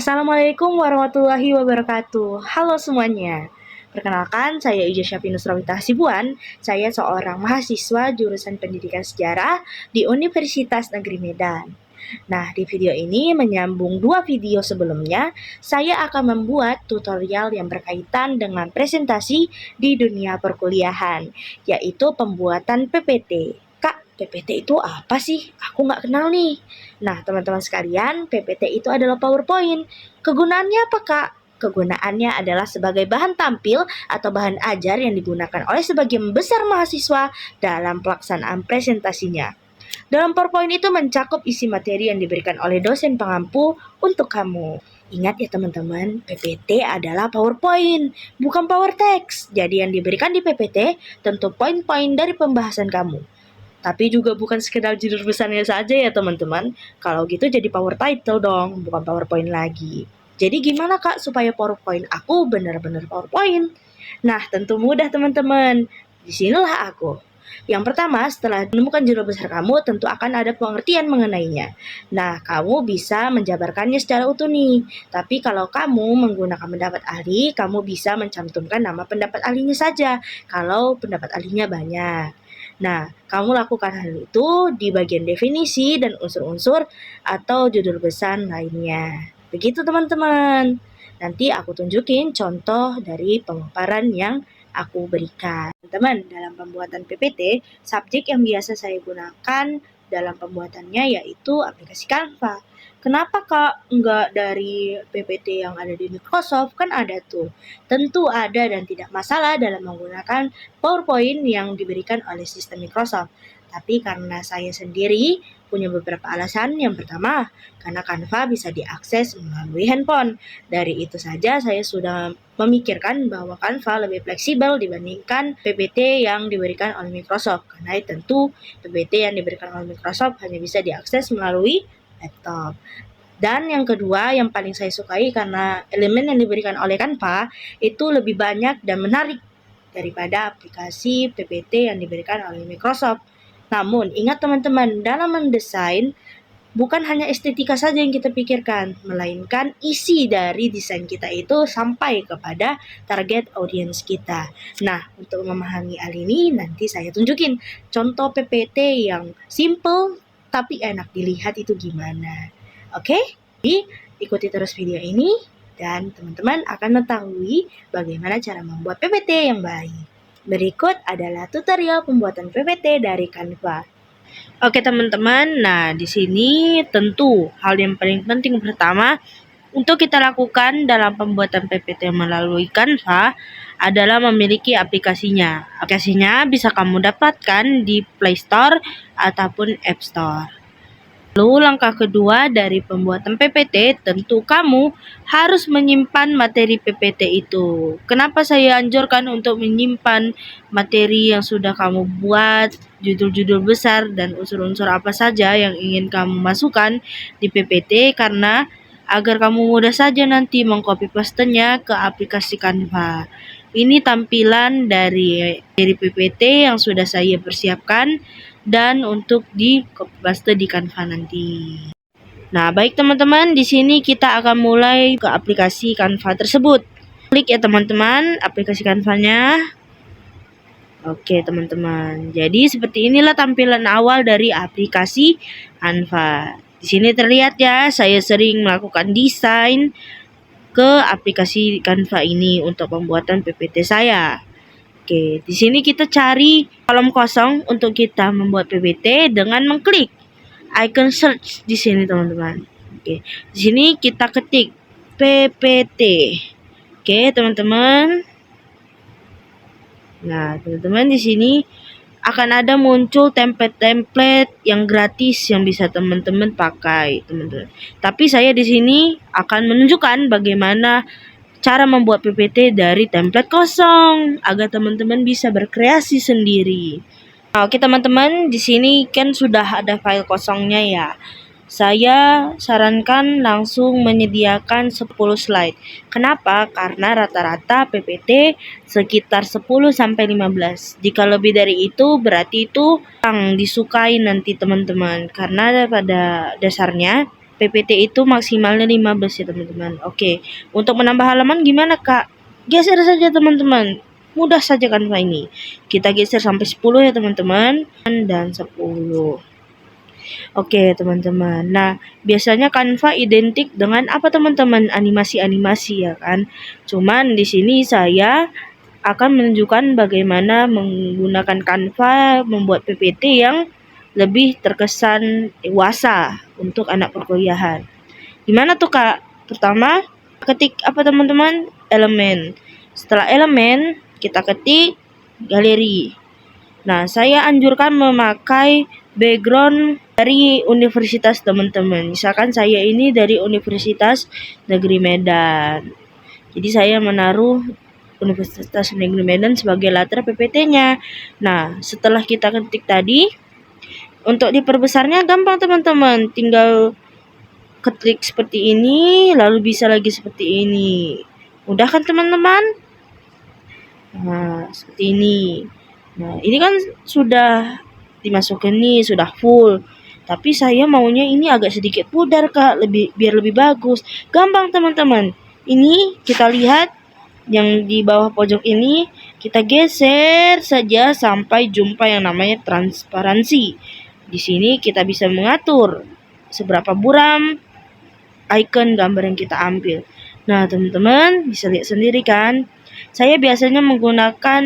Assalamualaikum warahmatullahi wabarakatuh. Halo semuanya. Perkenalkan, saya Ija Syafie Nusrawita Hasibuan. Saya seorang mahasiswa jurusan Pendidikan Sejarah di Universitas Negeri Medan. Nah, di video ini menyambung dua video sebelumnya, saya akan membuat tutorial yang berkaitan dengan presentasi di dunia perkuliahan, yaitu pembuatan PPT. Kak, PPT itu apa sih? Aku nggak kenal nih. Nah, teman-teman sekalian, PPT itu adalah PowerPoint. Kegunaannya apa, Kak? Kegunaannya adalah sebagai bahan tampil atau bahan ajar yang digunakan oleh sebagian besar mahasiswa dalam pelaksanaan presentasinya. Dalam PowerPoint itu mencakup isi materi yang diberikan oleh dosen pengampu untuk kamu. Ingat ya teman-teman, PPT adalah PowerPoint, bukan Power Text. Jadi yang diberikan di PPT tentu poin-poin dari pembahasan kamu. Tapi juga bukan sekedar judul besarnya saja ya teman-teman. Kalau gitu jadi power title dong, bukan PowerPoint lagi. Jadi gimana Kak supaya PowerPoint aku benar-benar PowerPoint? Nah, tentu mudah teman-teman. Disinilah aku. Yang pertama, setelah menemukan judul besar kamu, tentu akan ada pengertian mengenainya. Nah, kamu bisa menjabarkannya secara utuh nih. Tapi kalau kamu menggunakan pendapat ahli, kamu bisa mencantumkan nama pendapat ahlinya saja. Kalau pendapat ahlinya banyak. Nah, kamu lakukan hal itu di bagian definisi dan unsur-unsur atau judul besar lainnya. Begitu teman-teman. Nanti aku tunjukin contoh dari pemaparan yang aku berikan. Teman-teman, dalam pembuatan PPT, subjek yang biasa saya gunakan dalam pembuatannya yaitu aplikasi Canva. Kenapa Kak nggak dari PPT yang ada di Microsoft? Kan ada tuh. Tentu ada dan tidak masalah dalam menggunakan PowerPoint yang diberikan oleh sistem Microsoft. Tapi karena saya sendiri punya beberapa alasan. Yang pertama, karena Canva bisa diakses melalui handphone. Dari itu saja saya sudah memikirkan bahwa Canva lebih fleksibel dibandingkan PPT yang diberikan oleh Microsoft. Karena tentu PPT yang diberikan oleh Microsoft hanya bisa diakses melalui laptop. Dan yang kedua yang paling saya sukai karena elemen yang diberikan oleh Canva itu lebih banyak dan menarik daripada aplikasi PPT yang diberikan oleh Microsoft. Namun ingat teman-teman, dalam mendesain bukan hanya estetika saja yang kita pikirkan, melainkan isi dari desain kita itu sampai kepada target audiens kita. Nah, untuk memahami hal ini nanti saya tunjukin contoh PPT yang simple tapi enak dilihat itu gimana. Oke? Jadi, ikuti terus video ini dan teman-teman akan mengetahui bagaimana cara membuat PPT yang baik. Berikut adalah tutorial pembuatan PPT dari Canva. Oke teman-teman, nah di sini tentu hal yang paling penting pertama untuk kita lakukan dalam pembuatan PPT melalui Canva adalah memiliki aplikasinya. Aplikasinya bisa kamu dapatkan di Play Store ataupun App Store. Lalu langkah kedua dari pembuatan PPT, tentu kamu harus menyimpan materi PPT itu. Kenapa saya anjurkan untuk menyimpan materi yang sudah kamu buat, judul-judul besar dan unsur-unsur apa saja yang ingin kamu masukkan di PPT, karena agar kamu mudah saja nanti mengcopy paste-nya ke aplikasi Canva. Ini tampilan dari PPT yang sudah saya persiapkan dan untuk di copy paste di Canva nanti. Nah, baik teman-teman, di sini kita akan mulai ke aplikasi Canva tersebut. Klik ya teman-teman aplikasi Canva-nya. Oke teman-teman, jadi seperti inilah tampilan awal dari aplikasi Canva. Di sini terlihat ya, saya sering melakukan desain ke aplikasi Canva ini untuk pembuatan PPT saya. Oke, di sini kita cari kolom kosong untuk kita membuat PPT dengan mengklik icon search di sini teman-teman. Oke, di sini kita ketik PPT. Oke, teman-teman. Nah, teman-teman di sini akan ada muncul template-template yang gratis yang bisa teman-teman pakai, teman-teman. Tapi saya di sini akan menunjukkan bagaimana cara membuat PPT dari template kosong agar teman-teman bisa berkreasi sendiri. Oke teman-teman, di sini kan sudah ada file kosongnya ya. Saya sarankan langsung menyediakan 10 slide. Kenapa? Karena rata-rata PPT sekitar 10-15. Jika lebih dari itu berarti itu kurang disukai nanti teman-teman. Karena pada dasarnya PPT itu maksimalnya 15 ya teman-teman. Oke, untuk menambah halaman gimana Kak? Geser saja teman-teman. Mudah saja Canva ini. Kita geser sampai 10 ya teman-teman. Dan 10. Oke teman-teman. Nah, biasanya Canva identik dengan apa teman-teman? Animasi-animasi ya kan. Cuman di sini saya akan menunjukkan bagaimana menggunakan Canva membuat PPT yang lebih terkesan dewasa untuk anak perkuliahan. Gimana tuh Kak? Pertama, ketik apa teman-teman? Elemen. Setelah elemen, kita ketik galeri. Nah, saya anjurkan memakai background dari universitas teman-teman. Misalkan saya ini dari Universitas Negeri Medan. Jadi saya menaruh Universitas Negeri Medan sebagai latar PPT-nya. Nah, setelah kita ketik tadi, untuk diperbesarnya gampang teman-teman. Tinggal ketik seperti ini, lalu bisa lagi seperti ini. Mudah kan teman-teman? Nah, seperti ini. Nah, ini kan sudah dimasukin nih, sudah full. Tapi saya maunya ini agak sedikit pudar Kak, biar lebih bagus. Gampang teman-teman. Ini kita lihat yang di bawah pojok ini, kita geser saja sampai jumpa yang namanya transparansi. Di sini kita bisa mengatur seberapa buram icon gambar yang kita ambil. Nah, teman-teman bisa lihat sendiri kan. Saya biasanya menggunakan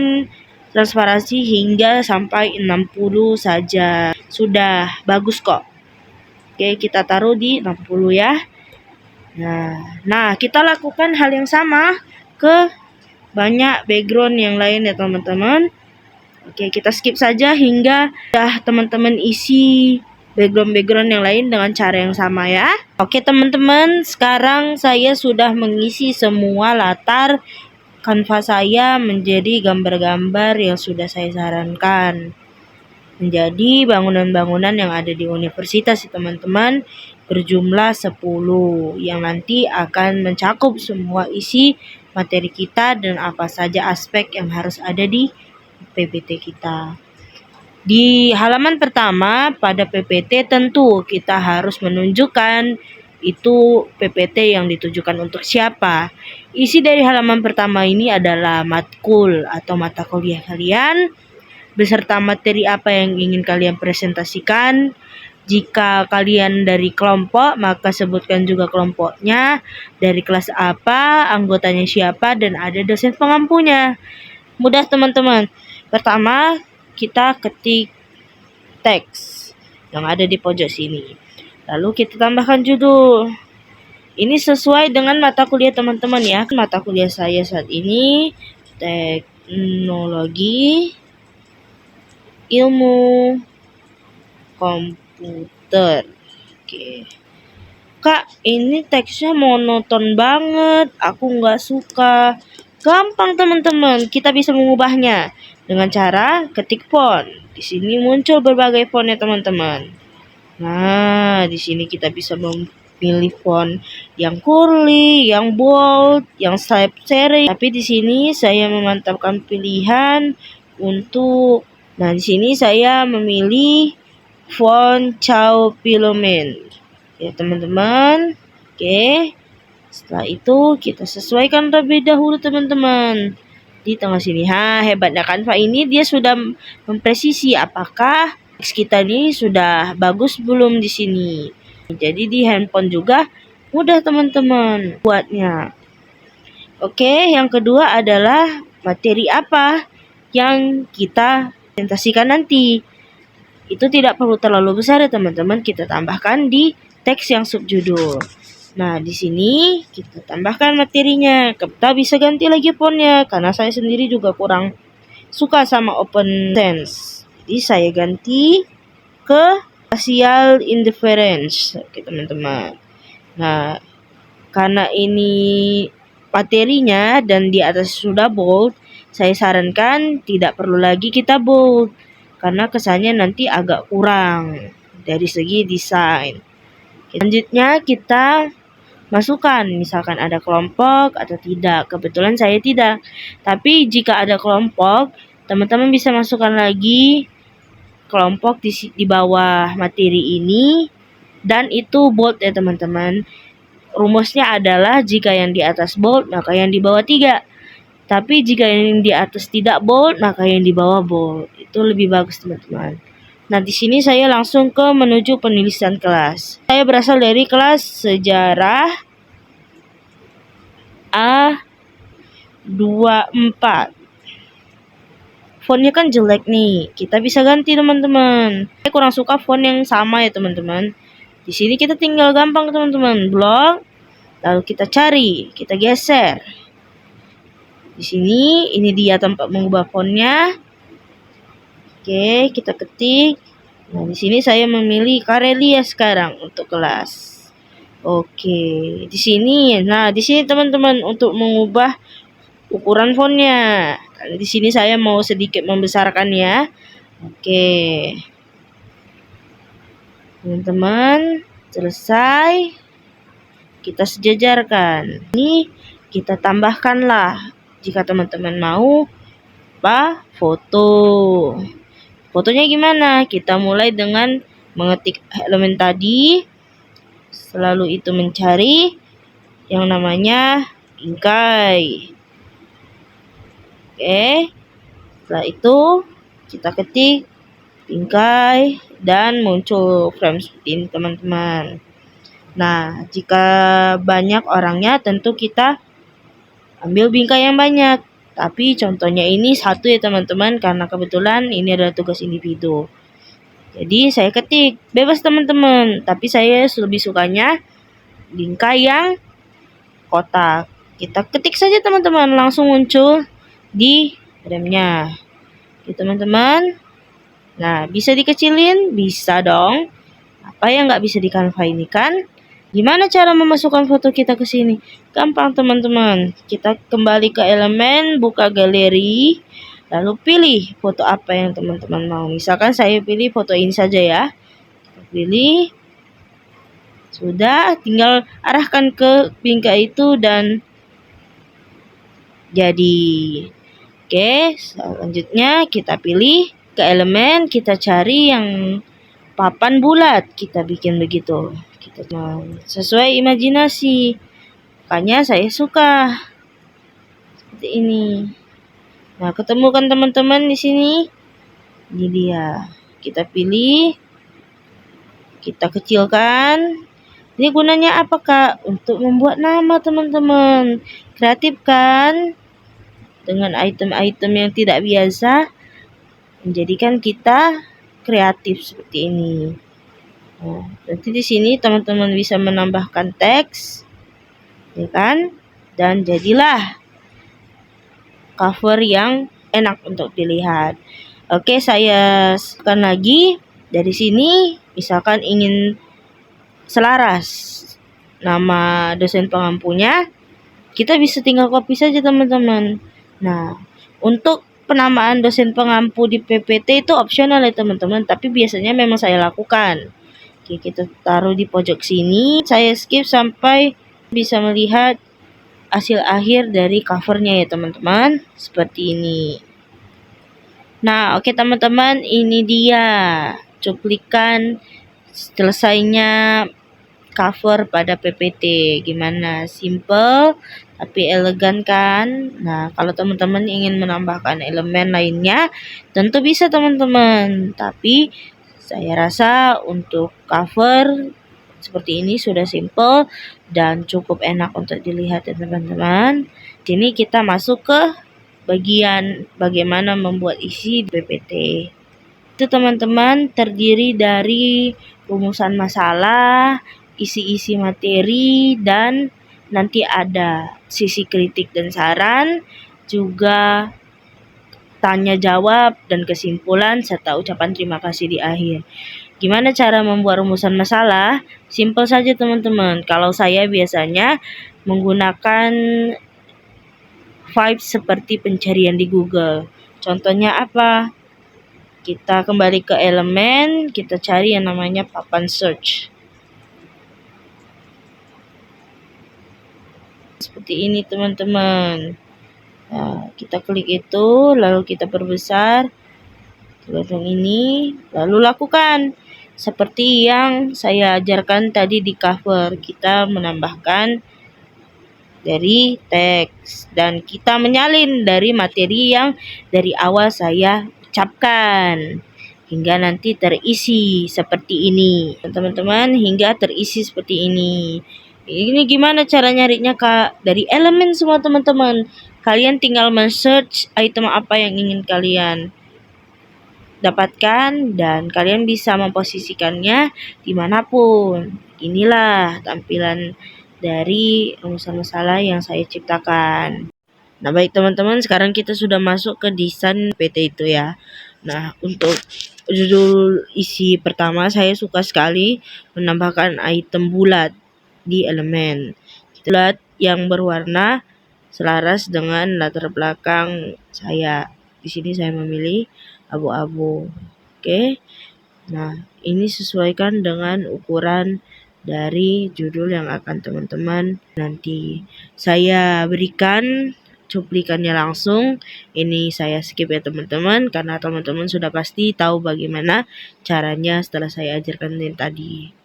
transparansi hingga sampai 60 saja. Sudah bagus kok. Oke, kita taruh di 60 ya. Nah, kita lakukan hal yang sama ke banyak background yang lain ya teman-teman. Oke, kita skip saja hingga teman-teman isi background yang lain dengan cara yang sama ya. Oke teman-teman, sekarang saya sudah mengisi semua latar Canva saya menjadi gambar-gambar yang sudah saya sarankan. Menjadi bangunan-bangunan yang ada di universitas ya teman-teman, berjumlah 10 yang nanti akan mencakup semua isi materi kita dan apa saja aspek yang harus ada di PPT kita. Di halaman pertama pada PPT tentu kita harus menunjukkan itu PPT yang ditujukan untuk siapa. Isi dari halaman pertama ini adalah matkul atau mata kuliah kalian beserta materi apa yang ingin kalian presentasikan. Jika kalian dari kelompok, maka sebutkan juga kelompoknya, dari kelas apa, anggotanya siapa, dan ada dosen pengampunya. Mudah teman-teman. Pertama, kita ketik teks yang ada di pojok sini. Lalu kita tambahkan judul. Ini sesuai dengan mata kuliah teman-teman ya. Mata kuliah saya saat ini teknologi ilmu komputer. Oke. Kak, ini teksnya monoton banget. Aku nggak suka. Gampang teman-teman, kita bisa mengubahnya dengan cara ketik font. Di sini muncul berbagai font ya teman-teman. Nah, di sini kita bisa memilih font yang curly, yang bold, yang sans serif. Tapi di sini saya memantapkan pilihan untuk. Nah, di sini saya memilih font Chow Filomen. Ya, teman-teman. Oke. Setelah itu kita sesuaikan terlebih dahulu teman-teman. Di tengah sini. Hebatnya Canva ini dia sudah mempresisi apakah teks kita ini sudah bagus belum di sini. Jadi di handphone juga mudah teman-teman buatnya. Oke, yang kedua adalah materi apa yang kita presentasikan nanti. Itu tidak perlu terlalu besar ya teman-teman, kita tambahkan di teks yang subjudul. Nah, di sini kita tambahkan materinya. Kita bisa ganti lagi fontnya karena saya sendiri juga kurang suka sama Open Sans. Jadi saya ganti ke Facial Interference. Oke, teman-teman. Nah, karena ini materinya dan di atas sudah bold, saya sarankan tidak perlu lagi kita bold karena kesannya nanti agak kurang dari segi desain. Selanjutnya kita masukkan misalkan ada kelompok atau tidak. Kebetulan saya tidak. Tapi jika ada kelompok, teman-teman bisa masukkan lagi kelompok di bawah materi ini dan itu bold ya teman-teman. Rumusnya adalah jika yang di atas bold, maka yang di bawah 3. Tapi jika yang di atas tidak bold, maka yang di bawah bold. Itu lebih bagus teman-teman. Nah, di sini saya langsung ke menuju penulisan kelas. Saya berasal dari kelas sejarah A24. Fontnya kan jelek nih. Kita bisa ganti teman-teman. Saya kurang suka font yang sama ya teman-teman. Di sini kita tinggal gampang teman-teman. Blok. Lalu kita cari. Kita geser. Di sini ini dia tempat mengubah fontnya. Oke, kita ketik. Nah, di sini saya memilih Karelia sekarang untuk kelas. Oke, di sini. Nah, di sini teman-teman untuk mengubah ukuran fontnya. Di sini saya mau sedikit membesarkan ya. Oke. Teman-teman, selesai. Kita sejajarkan. Ini kita tambahkanlah jika teman-teman mau foto. Fotonya gimana? Kita mulai dengan mengetik elemen tadi. Selalu itu mencari yang namanya bingkai. Oke. Setelah itu kita ketik bingkai dan muncul frame seperti ini teman-teman. Nah, jika banyak orangnya tentu kita ambil bingkai yang banyak. Tapi contohnya ini satu ya teman-teman, karena kebetulan ini adalah tugas individu. Jadi saya ketik bebas teman-teman, tapi saya lebih sukanya bingkai yang kotak. Kita ketik saja teman-teman, langsung muncul di frame-nya. Oke teman-teman. Nah, bisa dikecilin? Bisa dong. Apa yang nggak bisa di Canva ini kan? Gimana cara memasukkan foto kita ke sini? Gampang teman-teman. Kita kembali ke elemen, buka galeri, lalu pilih foto apa yang teman-teman mau. Misalkan saya pilih foto ini saja ya. Kita pilih. Sudah, tinggal arahkan ke bingkai itu dan jadi. Oke, selanjutnya kita pilih ke elemen, kita cari yang papan bulat, kita bikin begitu. Kita sesuai imajinasi. Makanya saya suka seperti ini. Nah, ketemu kan teman-teman di sini? Ini dia. Kita pilih, kita kecilkan. Ini gunanya apa Kak? Untuk membuat nama teman-teman. Kreatif kan? Dengan item-item yang tidak biasa, menjadikan kita kreatif seperti ini. Nah, nanti di sini teman-teman bisa menambahkan teks, ya kan? Dan jadilah cover yang enak untuk dilihat. Oke, saya sekan lagi dari sini. Misalkan ingin selaras nama dosen pengampunya, kita bisa tinggal copy saja teman-teman. Nah, untuk penamaan dosen pengampu di PPT itu opsional ya teman-teman, tapi biasanya memang saya lakukan. Oke, kita taruh di pojok sini. Saya skip sampai bisa melihat hasil akhir dari covernya ya teman-teman. Seperti ini. Nah, oke teman-teman, ini dia cuplikan selesainya cover pada PPT. Gimana? Simple tapi elegan kan? Nah, kalau teman-teman ingin menambahkan elemen lainnya, tentu bisa teman-teman. Tapi saya rasa untuk cover seperti ini sudah simple dan cukup enak untuk dilihat ya teman-teman. Sini kita masuk ke bagian bagaimana membuat isi PPT. Itu teman-teman terdiri dari rumusan masalah, isi-isi materi, dan nanti ada sisi kritik dan saran, juga tanya jawab dan kesimpulan serta ucapan terima kasih di akhir. Gimana cara membuat rumusan masalah? Simple saja teman-teman. Kalau saya biasanya menggunakan vibes seperti pencarian di Google. Contohnya apa? Kita kembali ke elemen, kita cari yang namanya papan search. Seperti ini teman-teman. Nah, kita klik itu, lalu kita perbesar. Lalu ini, lalu lakukan. seperti yang saya ajarkan tadi di cover. Kita menambahkan dari teks dan kita menyalin dari materi yang dari awal saya ucapkan hingga nanti terisi seperti ini. Teman-teman, hingga terisi seperti ini. Ini gimana cara nyarinya, Kak? Dari elemen semua, teman-teman. Kalian tinggal men-search item apa yang ingin kalian dapatkan dan kalian bisa memposisikannya dimanapun. Inilah tampilan dari rumusan masalah yang saya ciptakan. Nah, baik teman-teman, sekarang kita sudah masuk ke desain PT itu ya. Nah, untuk judul isi pertama saya suka sekali menambahkan item bulat di elemen. Bulat yang berwarna selaras dengan latar belakang saya. Di sini saya memilih abu-abu. Oke. Nah, ini sesuaikan dengan ukuran dari judul yang akan teman-teman nanti saya berikan cuplikannya langsung. Ini saya skip ya teman-teman, karena teman-teman sudah pasti tahu bagaimana caranya setelah saya ajarkan tadi.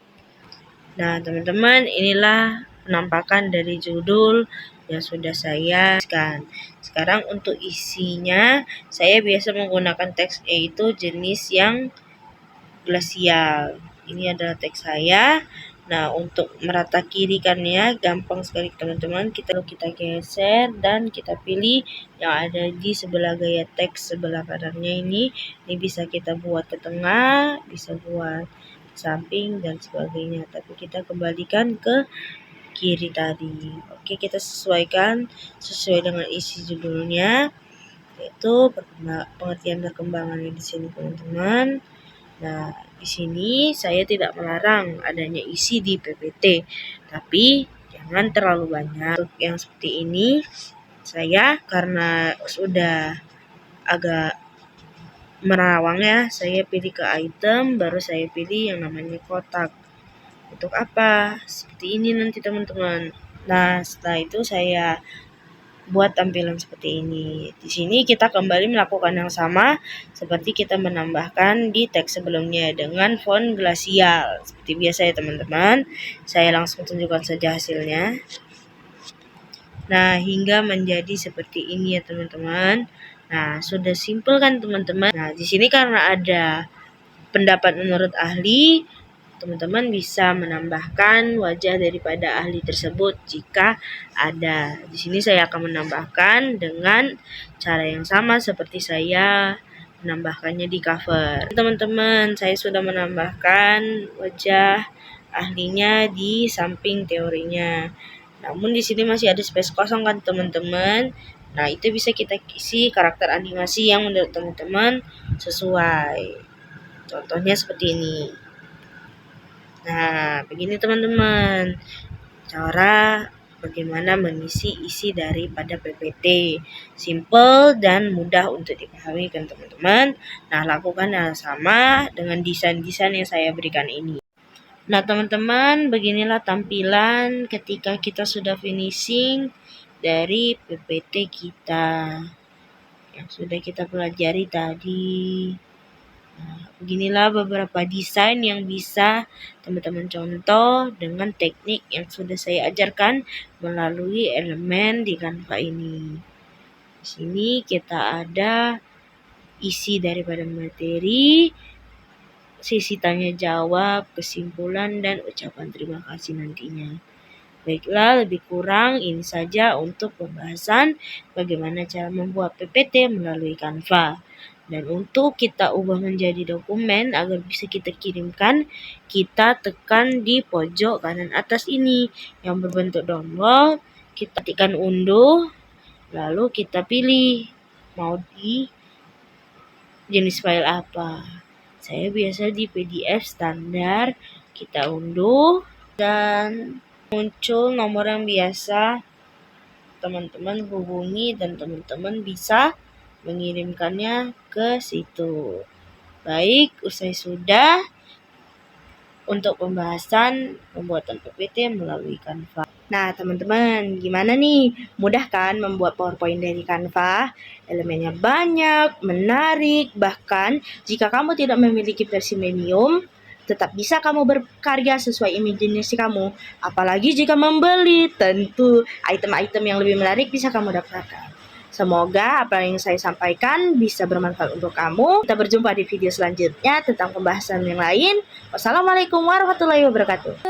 Nah, teman-teman, inilah penampakan dari judul yang sudah saya tuliskan. Sekarang untuk isinya, saya biasa menggunakan teks yaitu jenis yang glasial. Ini adalah teks saya. Nah, untuk merata kirikannya gampang sekali teman-teman. Kita geser dan kita pilih yang ada di sebelah gaya teks sebelah kanannya ini. Ini bisa kita buat ke tengah, bisa buat samping dan sebagainya, tapi kita kembalikan ke kiri tadi. Oke, kita sesuaikan sesuai dengan isi judulnya, yaitu pengertian perkembangannya di sini teman-teman. Nah, di sini saya tidak melarang adanya isi di PPT, tapi jangan terlalu banyak. Untuk yang seperti ini, saya karena sudah agak merawang ya, saya pilih ke item, baru saya pilih yang namanya kotak. Untuk apa? Seperti ini nanti teman-teman. Nah, setelah itu saya buat tampilan seperti ini. Di sini kita kembali melakukan yang sama seperti kita menambahkan di teks sebelumnya dengan font glasial. Seperti biasa ya teman-teman. Saya langsung tunjukkan saja hasilnya. Nah, hingga menjadi seperti ini ya teman-teman. Nah, sudah simpel kan teman-teman? Nah, di sini karena ada pendapat menurut ahli, teman-teman bisa menambahkan wajah daripada ahli tersebut jika ada. Di sini saya akan menambahkan dengan cara yang sama seperti saya menambahkannya di cover. Teman-teman, saya sudah menambahkan wajah ahlinya di samping teorinya. Namun di sini masih ada space kosong kan teman-teman. Nah, itu bisa kita isi karakter animasi yang menurut teman-teman sesuai. Contohnya seperti ini. Nah, begini teman-teman, cara bagaimana mengisi isi daripada PPT. Simple dan mudah untuk dipahami kan teman-teman. Nah, lakukan hal sama dengan desain-desain yang saya berikan ini. Nah, teman-teman, beginilah tampilan ketika kita sudah finishing dari PPT kita yang sudah kita pelajari tadi. Nah, beginilah beberapa desain yang bisa teman-teman contoh dengan teknik yang sudah saya ajarkan melalui elemen di Canva ini. Di sini kita ada isi daripada materi, sesi tanya jawab, kesimpulan, dan ucapan terima kasih nantinya. Baiklah, lebih kurang ini saja untuk pembahasan bagaimana cara membuat PPT melalui Canva. Dan untuk kita ubah menjadi dokumen agar bisa kita kirimkan, kita tekan di pojok kanan atas ini yang berbentuk download. Kita tekan unduh, lalu kita pilih mau di jenis file apa. Saya biasa di PDF standar, kita unduh dan muncul nomor yang biasa teman-teman hubungi dan teman-teman bisa mengirimkannya ke situ. Baik, usai sudah untuk pembahasan pembuatan PPT melalui Canva. Nah, teman-teman, gimana nih? Mudah kan membuat PowerPoint dari Canva? Elemennya banyak, menarik, bahkan jika kamu tidak memiliki versi premium, tetap bisa kamu berkarya sesuai imajinasi kamu. Apalagi jika membeli, tentu item-item yang lebih menarik bisa kamu dapatkan. Semoga apa yang saya sampaikan bisa bermanfaat untuk kamu. Kita berjumpa di video selanjutnya tentang pembahasan yang lain. Wassalamualaikum warahmatullahi wabarakatuh.